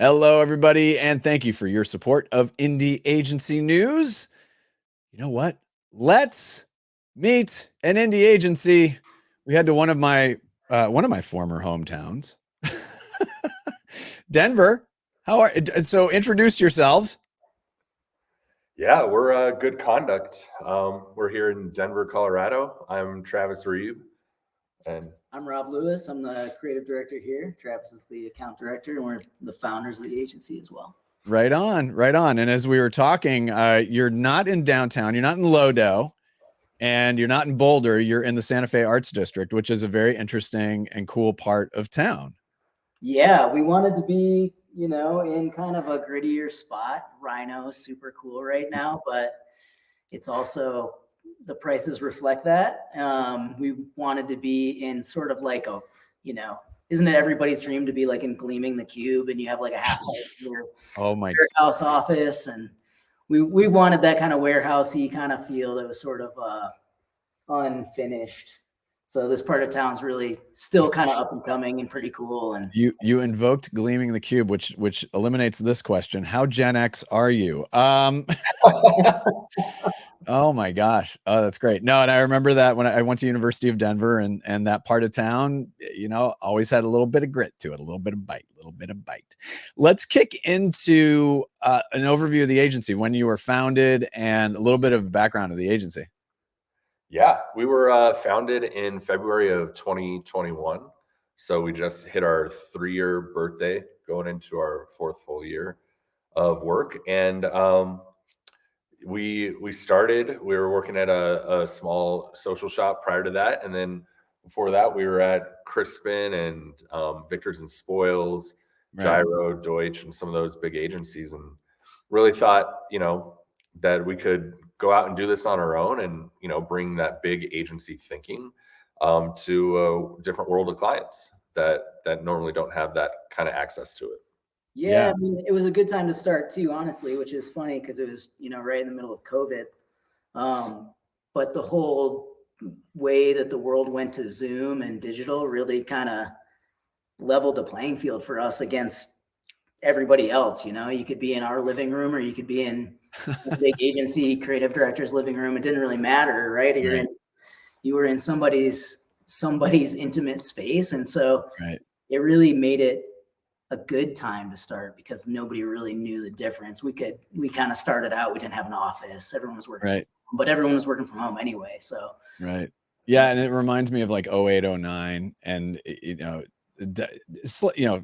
Hello, everybody, and thank you for your support of Indie Agency News. You know what? Let's meet an indie agency. We head to one of my former hometowns, Denver. So? Introduce yourselves. Yeah, we're Good Conduct. We're here in Denver, Colorado. I'm Travis Reeve, and I'm Rob Lewis. I'm the creative director here. Travis is the account director, and we're the founders of the agency as well. Right on, right on. And as we were talking, you're not in downtown, you're not in Lodo, and you're not in Boulder. You're in the Santa Fe Arts District, which is a very interesting and cool part of town. Yeah, we wanted to be, in kind of a grittier spot. Rhino is super cool right now, but it's also the prices reflect that. We wanted to be in sort of like a, isn't it everybody's dream to be like in Gleaming the Cube and you have like a half warehouse office, and we wanted that kind of warehousey kind of feel that was sort of unfinished. So this part of town's really still kind of up and coming and pretty cool. And you invoked Gleaming the Cube, which eliminates this question: how Gen X are you? Oh my gosh, oh that's great. No, and I remember that when I went to University of Denver, and that part of town, always had a little bit of grit to it, a little bit of bite. Let's kick into an overview of the agency, when you were founded, and a little bit of background of the agency. Yeah, we were founded in February of 2021. So we just hit our 3-year birthday, going into our 4th full year of work. And we were working at a small social shop prior to that. And then before that, we were at Crispin and Victor's and Spoils, right, Gyro, Deutsch, and some of those big agencies, and really thought, that we could go out and do this on our own and, bring that big agency thinking to a different world of clients that normally don't have that kind of access to it. Yeah, I mean, it was a good time to start too, honestly, which is funny because it was, right in the middle of COVID. But the whole way that the world went to Zoom and digital really kind of leveled the playing field for us against everybody else. You could be in our living room or you could be in a big agency creative director's living room. It didn't really matter, right? You were in somebody's intimate space. And so it really made it a good time to start because nobody really knew the difference. We kind of started out, we didn't have an office. Everyone was working, but everyone was working from home anyway. So, yeah. And it reminds me of like 08, 09, and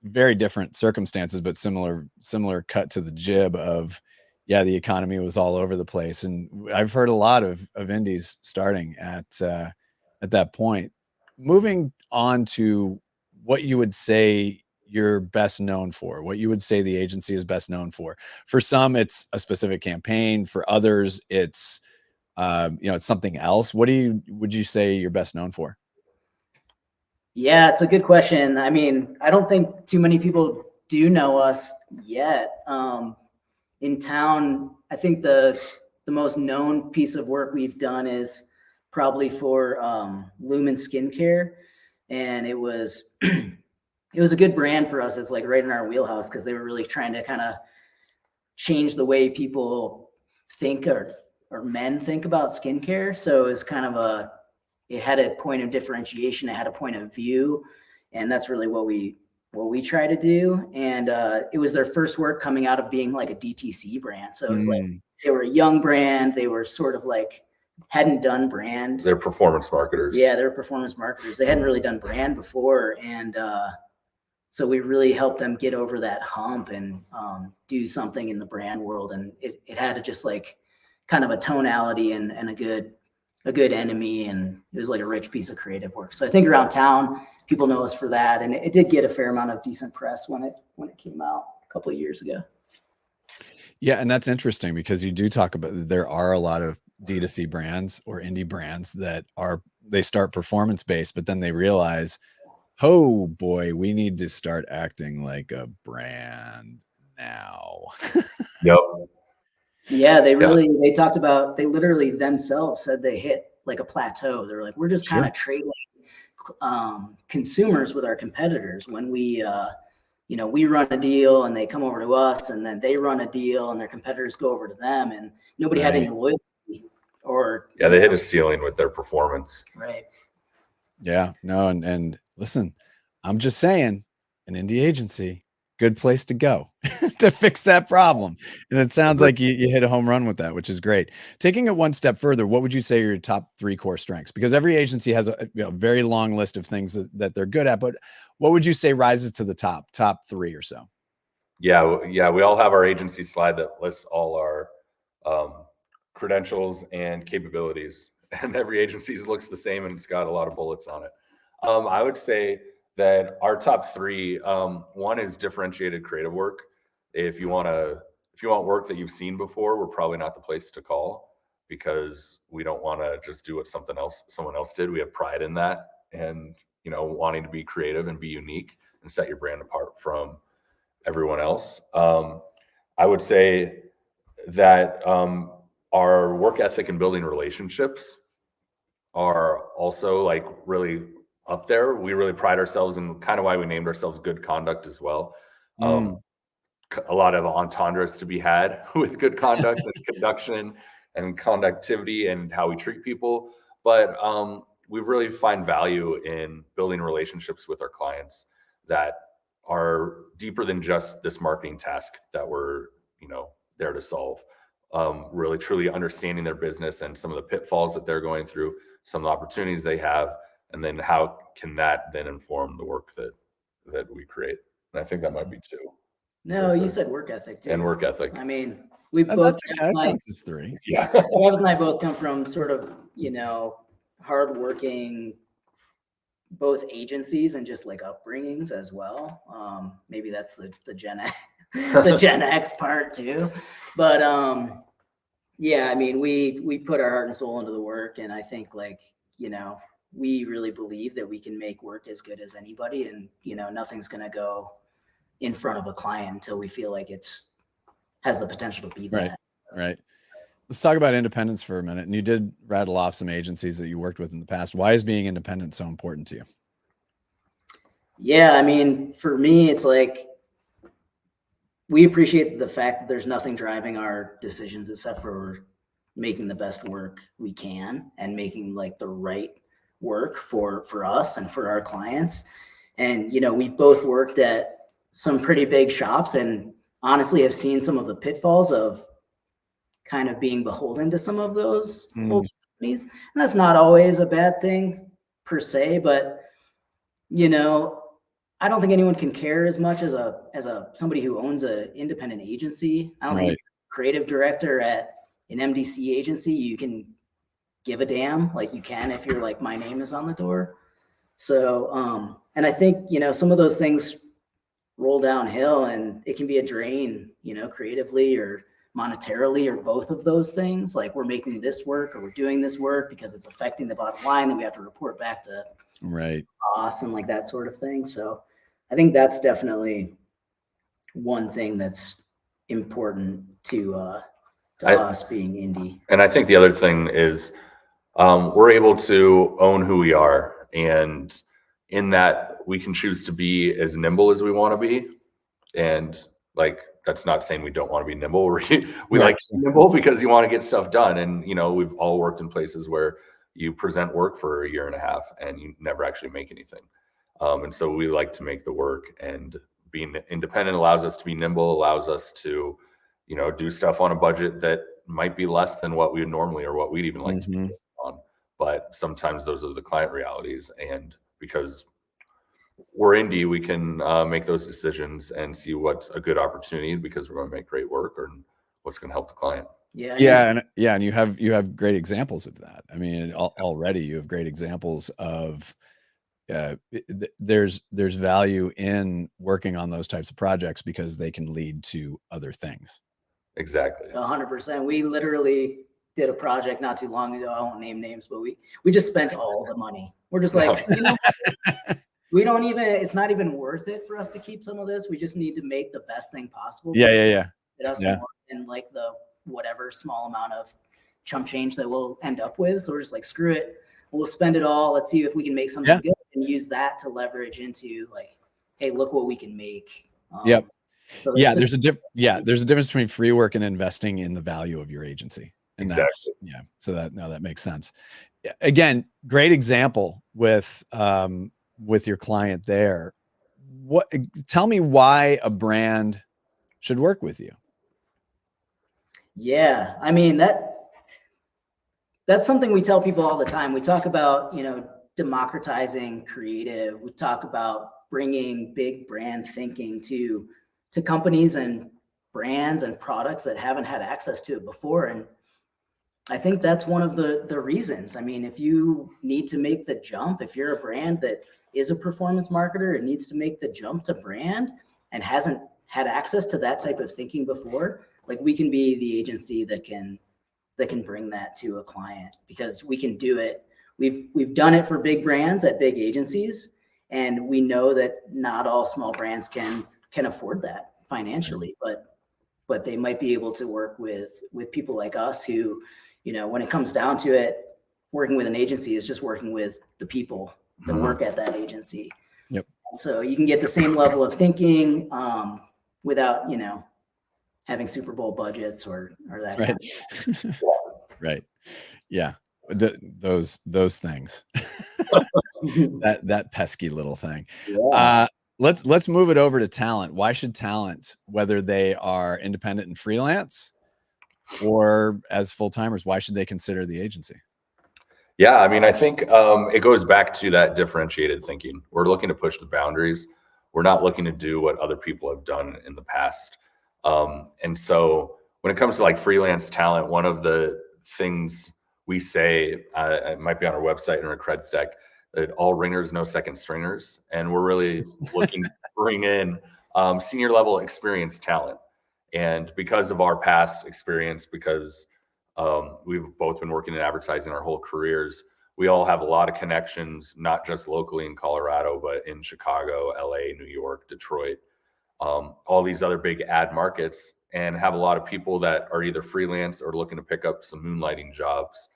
very different circumstances, but similar cut to the jib of, the economy was all over the place. And I've heard a lot of indies starting at that point. Moving on to what you would say you're best known for, what you would say the agency is best known for. For some, it's a specific campaign. For others, it's it's something else. What would you say you're best known for? Yeah, it's a good question. I mean, I don't think too many people do know us yet. In town, I think the most known piece of work we've done is probably for Lumen Skincare, and it was it was a good brand for us. It's like right in our wheelhouse because they were really trying to kind of change the way people think or men think about skincare. So it's kind of it had a point of differentiation. It had a point of view, and that's really what we try to do. And it was their first work coming out of being like a DTC brand. So it was like they were a young brand. They were sort of like hadn't done brand. They're performance marketers. Yeah, they're performance marketers. They hadn't really done brand before, and so we really helped them get over that hump and do something in the brand world. And it had just like kind of a tonality and a good enemy, and it was like a rich piece of creative work. So I think around town, people know us for that, and it did get a fair amount of decent press when it came out a couple of years ago. Yeah, and that's interesting because you do talk about there are a lot of D2C brands or indie brands that they start performance based, but then they realize, oh boy, we need to start acting like a brand now. Yep. Yeah, they talked about, they literally themselves said they hit like a plateau. They were like, we're just kind of trading consumers with our competitors when we we run a deal and they come over to us, and then they run a deal and their competitors go over to them, and nobody had any loyalty or. Yeah, they hit a ceiling with their performance. Right. Yeah, no. And listen, I'm just saying, an indie agency, good place to go to fix that problem. And it sounds like you hit a home run with that, which is great. Taking it one step further, what would you say are your top 3 core strengths? Because every agency has a very long list of things that they're good at, but what would you say rises to the top 3 or so? Yeah. We all have our agency slide that lists all our credentials and capabilities, and every agency's looks the same and it's got a lot of bullets on it. I would say that our top 3, one is differentiated creative work. If you want work that you've seen before, we're probably not the place to call, because we don't want to just do what someone else did. We have pride in that, and wanting to be creative and be unique and set your brand apart from everyone else. I would say that our work ethic and building relationships are also like really up there. We really pride ourselves, and kind of why we named ourselves Good Conduct as well. A lot of entendres to be had with good conduct and conduction and conductivity and how we treat people. But we really find value in building relationships with our clients that are deeper than just this marketing task that we're there to solve. Really truly understanding their business and some of the pitfalls that they're going through, some of the opportunities they have, and then how can that then inform the work that we create. And I think that might be 2. No, you said work ethic too. And work ethic. I mean, we both. Counts as 3. Yeah. Travis and I both come from sort of hardworking, both agencies and just like upbringings as well. Maybe that's the Gen X, the Gen X part too. But yeah, I mean, we put our heart and soul into the work, and I think we really believe that we can make work as good as anybody, and nothing's gonna go in front of a client until we feel like has the potential to be that. Right. Let's talk about independence for a minute. And you did rattle off some agencies that you worked with in the past. Why is being independent so important to you? Yeah, I mean, for me, it's like we appreciate the fact that there's nothing driving our decisions except for making the best work we can and making like the right work for us and for our clients. And we both worked at some pretty big shops, and honestly have seen some of the pitfalls of kind of being beholden to some of those old companies. And that's not always a bad thing per se, but I don't think anyone can care as much as somebody who owns an independent agency. I don't think you're a creative director at an MDC agency, you can give a damn like you can if you're like, my name is on the door. So and I think some of those things roll downhill, and it can be a drain, creatively or monetarily, or both of those things. Like, we're making this work or we're doing this work because it's affecting the bottom line that we have to report back to boss and like that sort of thing. So I think that's definitely one thing that's important to us being indie. And I think the other thing is we're able to own who we are, and in that we can choose to be as nimble as we want to be. And like, that's not saying we don't want to be nimble. We like to be nimble because you want to get stuff done. And, we've all worked in places where you present work for a year and a half and you never actually make anything. And so we like to make the work, and being independent allows us to be nimble, allows us to, do stuff on a budget that might be less than what we would normally, or what we'd even like to be on. But sometimes those are the client realities. And because we're indie, we can make those decisions and see what's a good opportunity, because we're going to make great work, or what's going to help the client. And you have great examples of that. I mean, already you have great examples of there's value in working on those types of projects because they can lead to other things. Exactly. 100%. We literally did a project not too long ago. I won't name names, but we just spent all the money. We're just like, we don't even, it's not even worth it for us to keep some of this. We just need to make the best thing possible. Yeah. It us more than like the whatever small amount of chump change that we'll end up with. So we're just like, screw it. We'll spend it all. Let's see if we can make something good, and use that to leverage into like, hey, look what we can make Yep. So Yeah, this- there's a difference between free work and investing in the value of your agency. And that's, Exactly. yeah. So that makes sense. Yeah, again, great example with your client there. Tell me why a brand should work with you. Yeah, I mean, that's something we tell people all the time. We talk about, democratizing creative. We talk about bringing big brand thinking to companies and brands and products that haven't had access to it before. And I think that's one of the reasons. I mean, if you need to make the jump, if you're a brand that is a performance marketer and needs to make the jump to brand and hasn't had access to that type of thinking before, like, we can be the agency that can bring that to a client, because we can do it. We've done it for big brands at big agencies, and we know that not all small brands can afford that financially, but they might be able to work with people like us who, when it comes down to it, working with an agency is just working with the people that work at that agency. Yep. So you can get the same level of thinking without, having Super Bowl budgets or that. Right. Kind of Right. Yeah. Those things. that pesky little thing. Yeah. Let's move it over to talent. Why should talent, whether they are independent and freelance or as full-timers, why should they consider the agency? Yeah, I mean, I think it goes back to that differentiated thinking. We're looking to push the boundaries. We're not looking to do what other people have done in the past. And so when it comes to like freelance talent, one of the things we say, it might be on our website in our creds deck, that all ringers, no second stringers. And we're really looking to bring in senior level experienced talent. And because of our past experience, because we've both been working in advertising our whole careers, we all have a lot of connections, not just locally in Colorado, but in Chicago, LA, New York, Detroit, all these other big ad markets, and have a lot of people that are either freelance or looking to pick up some moonlighting jobs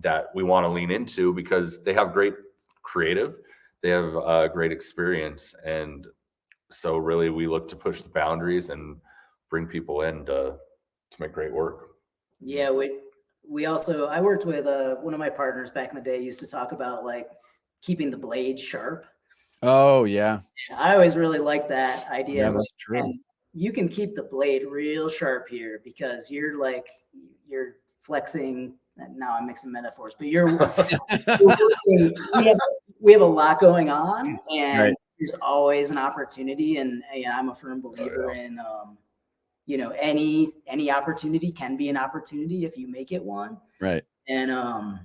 that we want to lean into because they have great creative, they have great experience. And so really we look to push the boundaries and bring people in to make great work. Yeah, we also, I worked with one of my partners back in the day, used to talk about like keeping the blade sharp. Oh yeah. I always really liked that idea. Yeah, Like, that's true. and you can keep the blade real sharp here because you're flexing. Now I'm mixing metaphors, but you're working, we have a lot going on, and Right. there's always an opportunity. And I'm a firm believer in any opportunity can be an opportunity if you make it one. Right. And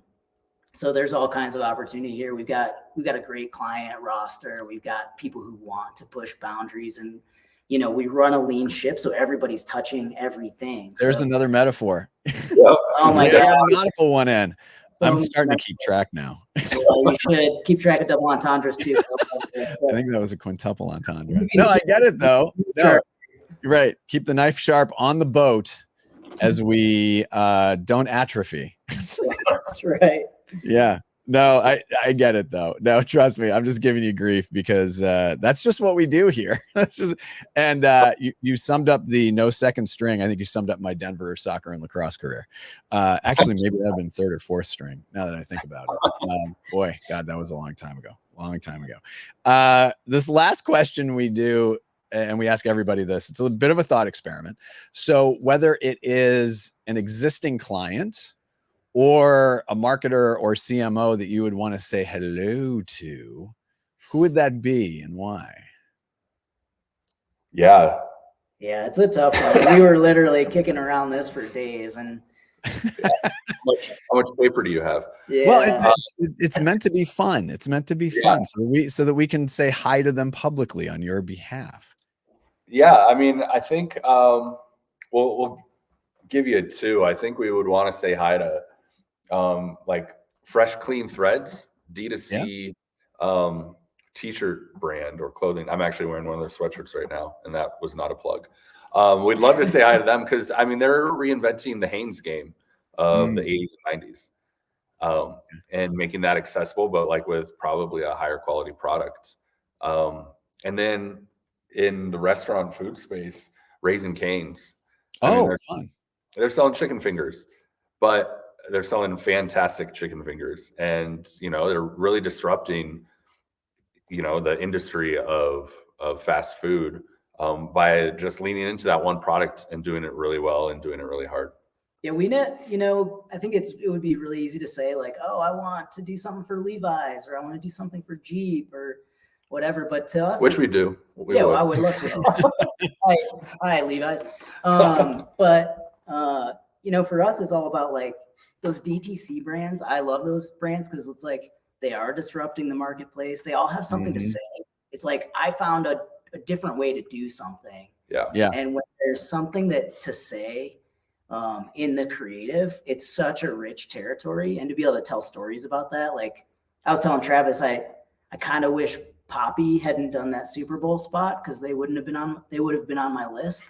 so there's all kinds of opportunity here. We've got a great client roster. We've got people who want to push boundaries, and we run a lean ship, so everybody's touching everything. There's so, another metaphor. oh my There's God. a nautical one in. I'm starting to keep track now. Well, you should keep track of double entendres too. I think that was a quintuple entendre. No, I get it though. No, you're right. Keep the knife sharp on the boat as we don't atrophy. That's right. Yeah. No, I get it though. No, trust me. I'm just giving you grief because that's just what we do here. That's just, and you summed up the no second string. I think you summed up my Denver soccer and lacrosse career. Actually, maybe that'd been third or fourth string. Now that I think about it, boy, God, that was a long time ago. Long time ago. This last question we do, and we ask everybody this. It's a bit of a thought experiment. So whether it is an existing client or a marketer or CMO that you would want to say hello to, who would that be and why? Yeah, it's a tough one. We were literally kicking around this for days, and how much paper do you have? yeah. Well, it's meant to be fun. It's meant to be fun, so that we can say hi to them publicly on your behalf. Yeah, I mean, I think we'll give you two. I think we would want to say hi to like Fresh Clean Threads, D2C t-shirt brand or clothing. I'm actually wearing one of their sweatshirts right now, and that was not a plug. We'd love to say hi to them because I mean they're reinventing the Hanes game of the 80s and 90s, and making that accessible, but like with probably a higher quality product. And then in the restaurant food space, Raising Cane's. I mean, Oh, fun. they're selling chicken fingers, but they're selling fantastic chicken fingers, and they're really disrupting the industry of fast food by just leaning into that one product and doing it really well and doing it really hard. Yeah, we know, I think it would be really easy to say like, oh, I want to do something for Levi's, or I want to do something for Jeep or whatever. But to us, Which we do. I would love to. Hi, Levi's. But for us, it's all about like those DTC brands. I love those brands because it's like they are disrupting the marketplace. They all have something to say. It's like I found a different way to do something. Yeah. And when there's something to say in the creative, it's such a rich territory, and to be able to tell stories about that. Like I was telling Travis, I kind of wish Poppy hadn't done that Super Bowl spot, because they would have been on my list.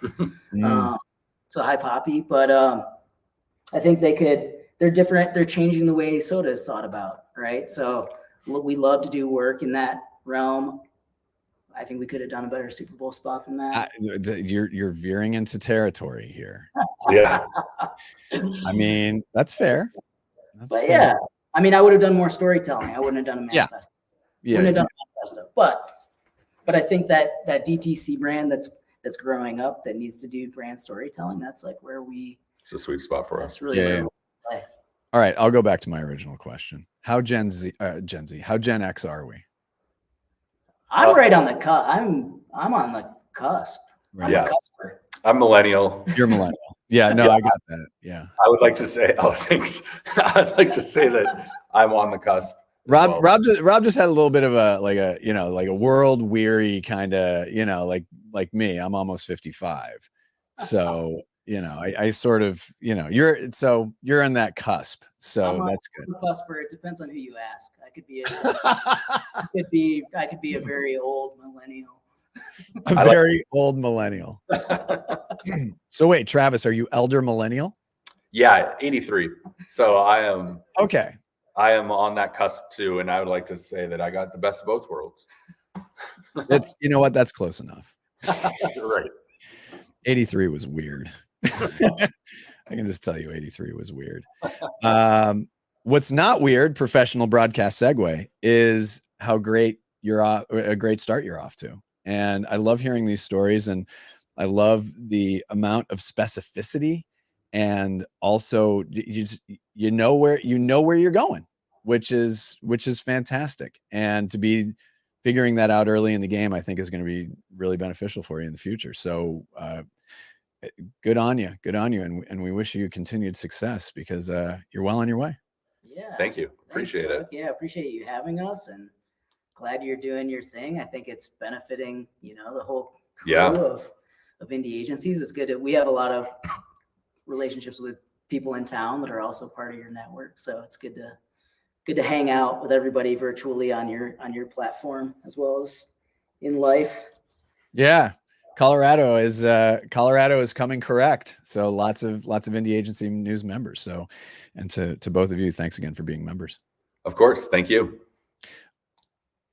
So hi Poppy, but I think they're different. They're changing the way soda is thought about, right? So we love to do work in that realm. I think we could have done a better Super Bowl spot than that. You're veering into territory here. Yeah. I mean, that's fair. But yeah, I mean, I would have done more storytelling. I wouldn't have done a manifesto. Yeah. Wouldn't have done a manifesto. But I think that DTC brand that's growing up that needs to do brand storytelling, that's like where it's a sweet spot for us. that's really where we play. All right, I'll go back to my original question. How Gen X are we? I'm right on the cusp. I'm on the cusp. Right. I'm Yeah. a cusper. I'm millennial. You're millennial. Yeah, no, I got that. Yeah. I would like to say, thanks. I'd like to say that I'm on the cusp. Rob just had a little bit of a world weary kind of, like me. I'm almost 55. So, I sort of, you're in that cusp. So that's good. I'm a cusper. It depends on who you ask. I could be a very old millennial. A very old millennial. So wait, Travis, are you elder millennial? Yeah, 83. So I am on that cusp too, and I would like to say that I got the best of both worlds. That's that's close enough. Right. 83 was weird. I can just tell you 83 was weird. What's not weird, professional broadcast segue, is how great a great start you're off to. And I love hearing these stories, and I love the amount of specificity, and also you know where you're going, which is fantastic. And to be figuring that out early in the game, I think is going to be really beneficial for you in the future. So good on you. And we wish you continued success, because you're well on your way. Yeah. Thank you. Appreciate it. Yeah, appreciate you having us, and glad you're doing your thing. I think it's benefiting, the whole crew of indie agencies. It's good. We have a lot of relationships with people in town that are also part of your network. So it's good to hang out with everybody virtually on your platform as well as in life. Yeah. Colorado is coming correct. So lots of indie agency news members. So, and to both of you, thanks again for being members. Of course. Thank you.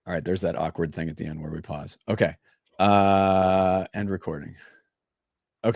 All right. There's that awkward thing at the end where we pause. Okay. End recording.